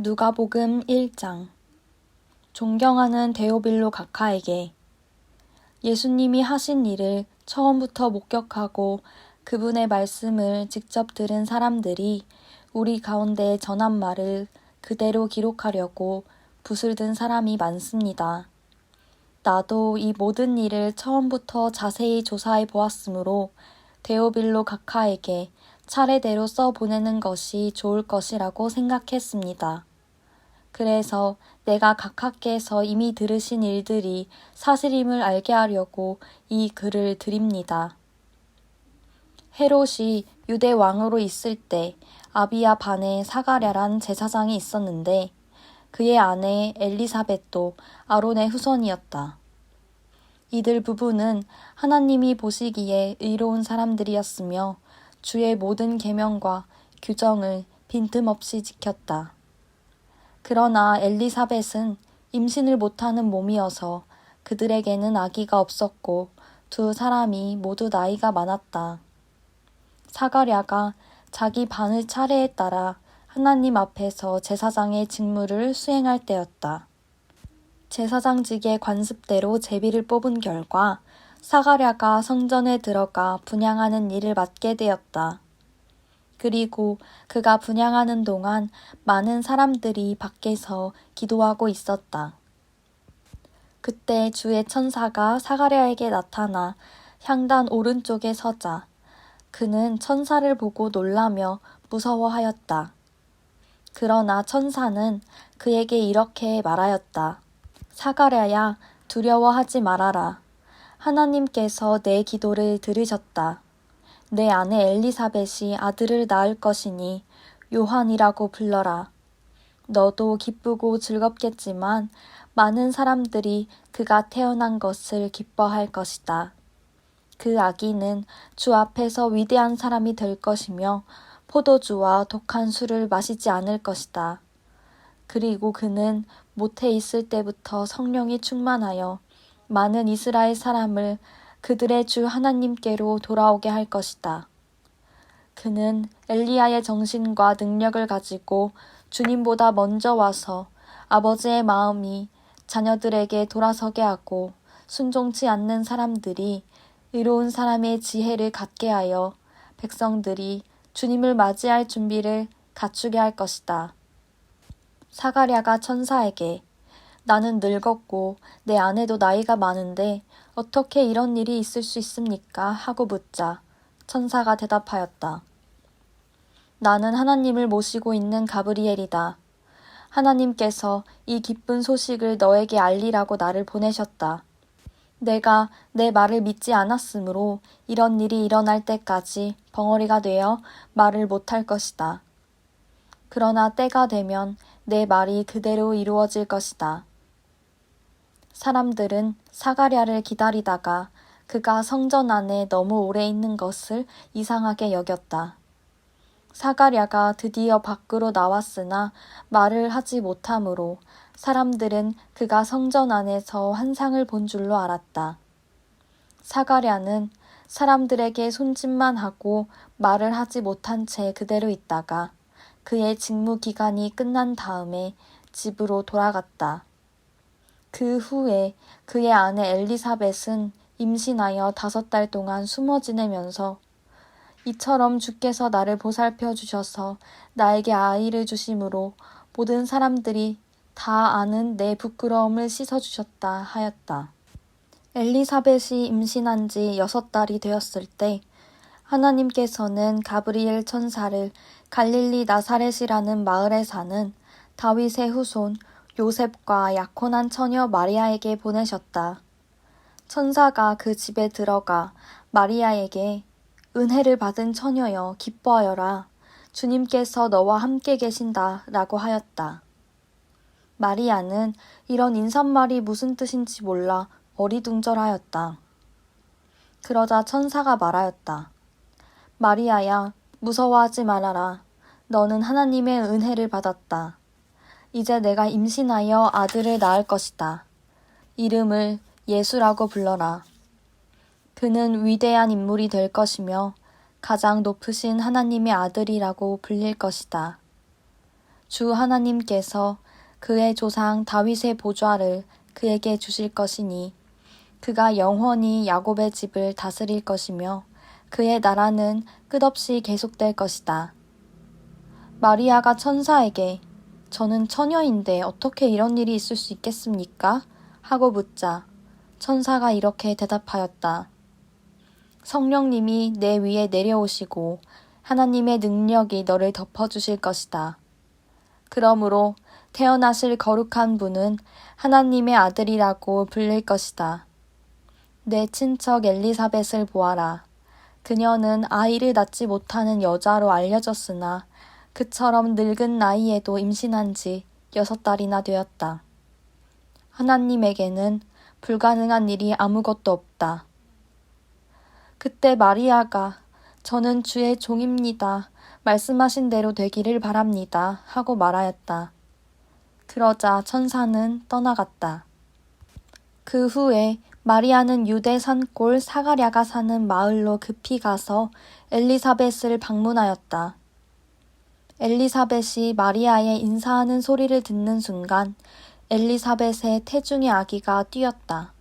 누가복음 1장. 존경하는 데오빌로 각하에게 예수님이 하신 일을 처음부터 목격하고 그분의 말씀을 직접 들은 사람들이 우리 가운데 전한 말을 그대로 기록하려고 붓을 든 사람이 많습니다. 나도 이 모든 일을 처음부터 자세히 조사해 보았으므로 데오빌로 각하에게 차례대로 써보내는 것이 좋을 것이라고 생각했습니다. 그래서 내가 각하께서 이미 들으신 일들이 사실임을 알게 하려고 이 글을 드립니다. 헤롯이 유대 왕으로 있을 때 아비야 반에 사가랴란 제사장이 있었는데 그의 아내 엘리사벳도 아론의 후손이었다. 이들 부부는 하나님이 보시기에 의로운 사람들이었으며 주의 모든 계명과 규정을 빈틈없이 지켰다. 그러나 엘리사벳은 임신을 못하는 몸이어서 그들에게는 아기가 없었고 두 사람이 모두 나이가 많았다. 사가랴가 자기 반을 차례에 따라 하나님 앞에서 제사장의 직무를 수행할 때였다. 제사장직의 관습대로 제비를 뽑은 결과 사가랴가 성전에 들어가 분향하는 일을 맡게 되었다. 그리고 그가 분향하는 동안 많은 사람들이 밖에서 기도하고 있었다. 그때 주의 천사가 사가랴에게 나타나 향단 오른쪽에 서자 그는 천사를 보고 놀라며 무서워하였다. 그러나 천사는 그에게 이렇게 말하였다. 사가랴야, 두려워하지 말아라. 하나님께서 내 기도를 들으셨다. 내 아내 엘리사벳이 아들을 낳을 것이니 요한이라고 불러라. 너도 기쁘고 즐겁겠지만 많은 사람들이 그가 태어난 것을 기뻐할 것이다. 그 아기는 주 앞에서 위대한 사람이 될 것이며 포도주와 독한 술을 마시지 않을 것이다. 그리고 그는 모태 있을 때부터 성령이 충만하여 많은 이스라엘 사람을 그들의 주 하나님께로 돌아오게 할 것이다. 그는 엘리야의 정신과 능력을 가지고 주님보다 먼저 와서 아버지의 마음이 자녀들에게 돌아서게 하고 순종치 않는 사람들이 의로운 사람의 지혜를 갖게 하여 백성들이 주님을 맞이할 준비를 갖추게 할 것이다. 사가랴가 천사에게 나는 늙었고 내 아내도 나이가 많은데 어떻게 이런 일이 있을 수 있습니까? 하고 묻자 천사가 대답하였다. 나는 하나님을 모시고 있는 가브리엘이다. 하나님께서 이 기쁜 소식을 너에게 알리라고 나를 보내셨다. 내가 내 말을 믿지 않았으므로 이런 일이 일어날 때까지 벙어리가 되어 말을 못할 것이다. 그러나 때가 되면 내 말이 그대로 이루어질 것이다. 사람들은 사가랴를 기다리다가 그가 성전 안에 너무 오래 있는 것을 이상하게 여겼다. 사가랴가 드디어 밖으로 나왔으나 말을 하지 못하므로 사람들은 그가 성전 안에서 환상을 본 줄로 알았다. 사가랴는 사람들에게 손짓만 하고 말을 하지 못한 채 그대로 있다가 그의 직무 기간이 끝난 다음에 집으로 돌아갔다. 그 후에 그의 아내 엘리사벳은 임신하여 5달 동안 숨어 지내면서 이처럼 주께서 나를 보살펴 주셔서 나에게 아이를 주심으로 모든 사람들이 다 아는 내 부끄러움을 씻어주셨다 하였다. 엘리사벳이 임신한 지 6달이 되었을 때 하나님께서는 가브리엘 천사를 갈릴리 나사렛이라는 마을에 사는 다윗의 후손 요셉과 약혼한 처녀 마리아에게 보내셨다. 천사가 그 집에 들어가 마리아에게 은혜를 받은 처녀여 기뻐하여라. 주님께서 너와 함께 계신다 라고 하였다. 마리아는 이런 인사말이 무슨 뜻인지 몰라 어리둥절하였다. 그러자 천사가 말하였다. 마리아야, 무서워하지 말아라. 너는 하나님의 은혜를 받았다. 이제 내가 임신하여 아들을 낳을 것이다. 이름을 예수라고 불러라. 그는 위대한 인물이 될 것이며 가장 높으신 하나님의 아들이라고 불릴 것이다. 주 하나님께서 그의 조상 다윗의 보좌를 그에게 주실 것이니 그가 영원히 야곱의 집을 다스릴 것이며 그의 나라는 끝없이 계속될 것이다. 마리아가 천사에게 저는 처녀인데 어떻게 이런 일이 있을 수 있겠습니까? 하고 묻자 천사가 이렇게 대답하였다. 성령님이 내 위에 내려오시고 하나님의 능력이 너를 덮어주실 것이다. 그러므로 태어나실 거룩한 분은 하나님의 아들이라고 불릴 것이다. 내 친척 엘리사벳을 보아라. 그녀는 아이를 낳지 못하는 여자로 알려졌으나 그처럼 늙은 나이에도 임신한 지 6달이나 되었다. 하나님에게는 불가능한 일이 아무것도 없다. 그때 마리아가 저는 주의 종입니다. 말씀하신 대로 되기를 바랍니다. 하고 말하였다. 그러자 천사는 떠나갔다. 그 후에 마리아는 유대 산골 사가랴가 사는 마을로 급히 가서 엘리사벳을 방문하였다. 엘리사벳이 마리아의 인사하는 소리를 듣는 순간 엘리사벳의 태중의 아기가 뛰었다.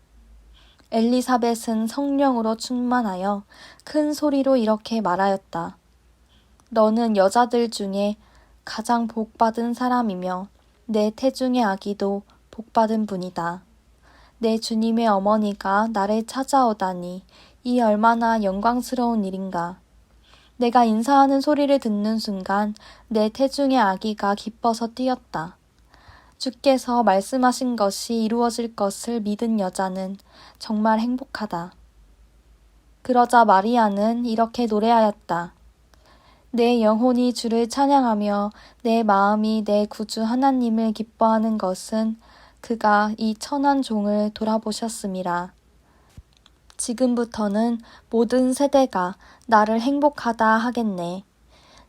엘리사벳은 성령으로 충만하여 큰 소리로 이렇게 말하였다. 너는 여자들 중에 가장 복받은 사람이며 내 태중의 아기도 복받은 분이다. 내 주님의 어머니가 나를 찾아오다니 이 얼마나 영광스러운 일인가. 내가 인사하는 소리를 듣는 순간 내 태중의 아기가 기뻐서 뛰었다. 주께서 말씀하신 것이 이루어질 것을 믿은 여자는 정말 행복하다. 그러자 마리아는 이렇게 노래하였다. 내 영혼이 주를 찬양하며 내 마음이 내 구주 하나님을 기뻐하는 것은 그가 이 천한 종을 돌아보셨음이라. 지금부터는 모든 세대가 나를 행복하다 하겠네.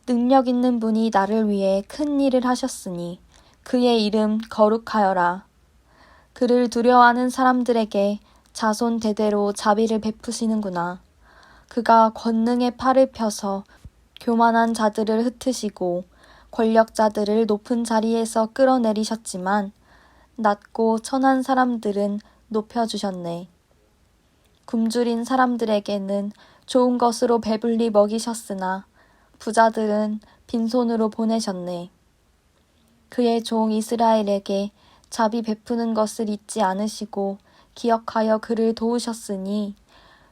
능력 있는 분이 나를 위해 큰 일을 하셨으니 그의 이름 거룩하여라. 그를 두려워하는 사람들에게 자손 대대로 자비를 베푸시는구나. 그가 권능의 팔을 펴서 교만한 자들을 흩으시고 권력자들을 높은 자리에서 끌어내리셨지만 낮고 천한 사람들은 높여주셨네. 굶주린 사람들에게는 좋은 것으로 배불리 먹이셨으나 부자들은 빈손으로 보내셨네. 그의 종 이스라엘에게 자비 베푸는 것을 잊지 않으시고 기억하여 그를 도우셨으니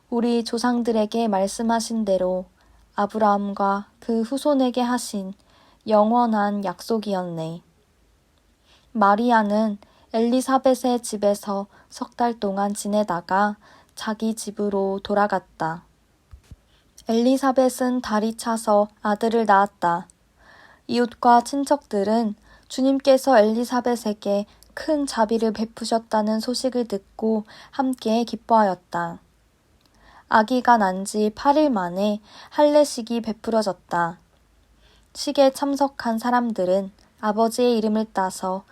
우리 조상들에게 말씀하신 대로 아브라함과 그 후손에게 하신 영원한 약속이었네. 마리아는 엘리사벳의 집에서 3달 동안 지내다가 자기 집으로 돌아갔다. 엘리사벳은 달이 차서 아들을 낳았다. 이웃과 친척들은 주님께서 엘리사벳에게 큰 자비를 베푸셨다는 소식을 듣고 함께 기뻐하였다. 아기가 난 지 8일 만에 할례식이 베풀어졌다. 식에 참석한 사람들은 아버지의 이름을 따서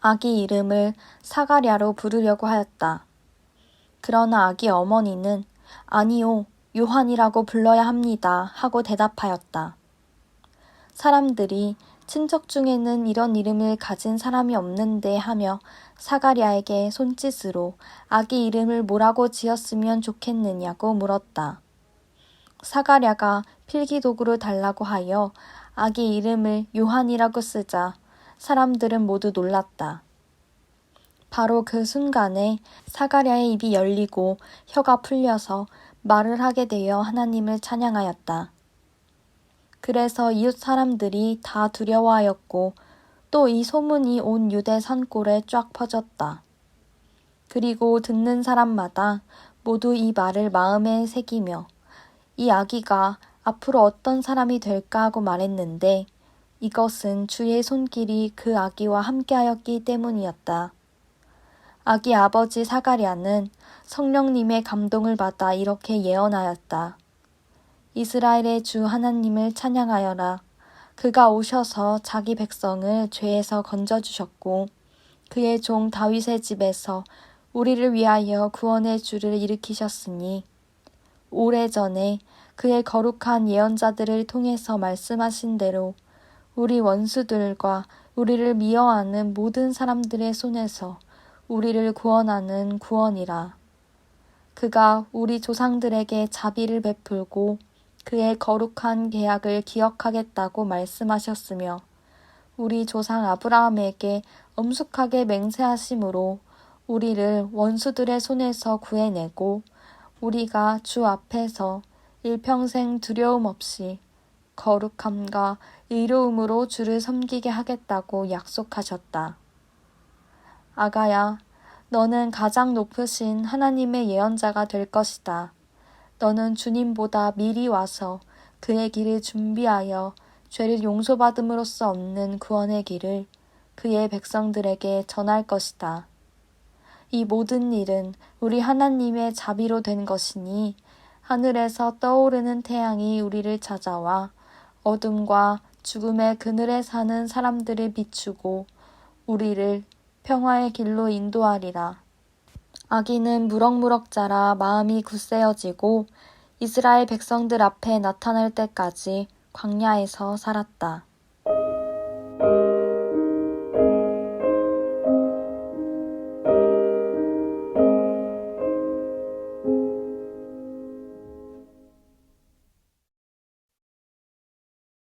아기 이름을 사가랴로 부르려고 하였다. 그러나 아기 어머니는 아니요, 요한이라고 불러야 합니다 하고 대답하였다. 사람들이 친척 중에는 이런 이름을 가진 사람이 없는데 하며 사가랴에게 손짓으로 아기 이름을 뭐라고 지었으면 좋겠느냐고 물었다. 사가랴가 필기도구를 달라고 하여 아기 이름을 요한이라고 쓰자 사람들은 모두 놀랐다. 바로 그 순간에 사가랴의 입이 열리고 혀가 풀려서 말을 하게 되어 하나님을 찬양하였다. 그래서 이웃 사람들이 다 두려워하였고 또 이 소문이 온 유대 산골에 쫙 퍼졌다. 그리고 듣는 사람마다 모두 이 말을 마음에 새기며 이 아기가 앞으로 어떤 사람이 될까 하고 말했는데 이것은 주의 손길이 그 아기와 함께하였기 때문이었다. 아기 아버지 사가랴는 성령님의 감동을 받아 이렇게 예언하였다. 이스라엘의 주 하나님을 찬양하여라. 그가 오셔서 자기 백성을 죄에서 건져주셨고 그의 종 다윗의 집에서 우리를 위하여 구원의 주를 일으키셨으니 오래전에 그의 거룩한 예언자들을 통해서 말씀하신 대로 우리 원수들과 우리를 미워하는 모든 사람들의 손에서 우리를 구원하는 구원이라. 그가 우리 조상들에게 자비를 베풀고 그의 거룩한 계약을 기억하겠다고 말씀하셨으며 우리 조상 아브라함에게 엄숙하게 맹세하심으로 우리를 원수들의 손에서 구해내고 우리가 주 앞에서 일평생 두려움 없이 거룩함과 의로움으로 주를 섬기게 하겠다고 약속하셨다. 아가야, 너는 가장 높으신 하나님의 예언자가 될 것이다. 너는 주님보다 미리 와서 그의 길을 준비하여 죄를 용서받음으로써 얻는 구원의 길을 그의 백성들에게 전할 것이다. 이 모든 일은 우리 하나님의 자비로 된 것이니 하늘에서 떠오르는 태양이 우리를 찾아와 어둠과 죽음의 그늘에 사는 사람들을 비추고 우리를 평화의 길로 인도하리라. 아기는 무럭무럭 자라 마음이 굳세어지고 이스라엘 백성들 앞에 나타날 때까지 광야에서 살았다.